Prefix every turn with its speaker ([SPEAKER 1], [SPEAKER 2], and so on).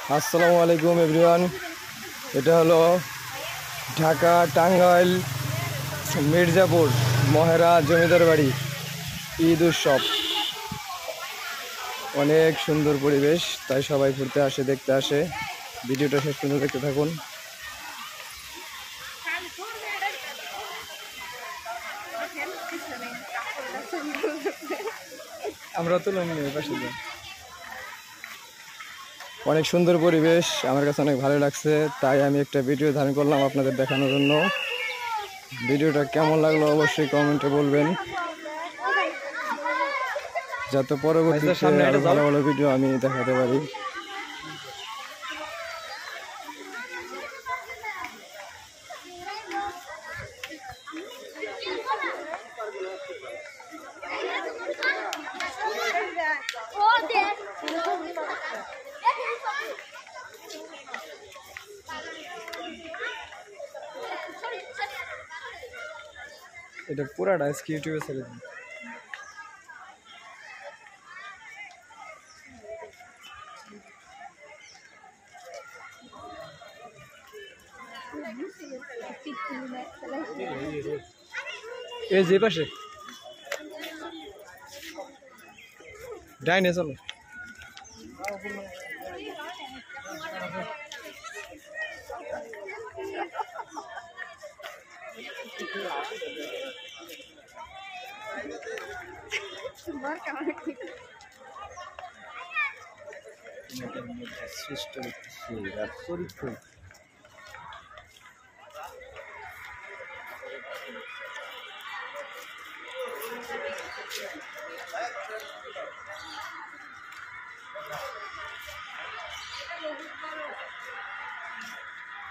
[SPEAKER 1] আসসালামু আলাইকুম এভরিওয়ান। এটা হলো ঢাকা টাঙ্গাইল মির্জাপুর মহেরা জমিদার বাড়ি ঈদ উৎসব। অনেক সুন্দর পরিবেশ, তাই সবাই ঘুরতে আসে, দেখতে আসে। ভিডিওটা শেষ পর্যন্ত দেখতে থাকুন। আমরা তো অনেক সুন্দর পরিবেশ, আমার কাছে অনেক ভালো লাগছে, তাই আমি একটা ভিডিও ধারণ করলাম আপনাদের দেখানোর জন্য। ভিডিওটা কেমন লাগলো অবশ্যই কমেন্টে বলবেন, যাতে পরবর্তীতে আরো ভালো ভালো ভিডিও আমি দেখাতে পারি। এটা পুরাটা আজকে ইউটিউবে ছেড়ে দিন। এই যে পাশে ডাইনে চলো। সৃষ্ট চরিত্র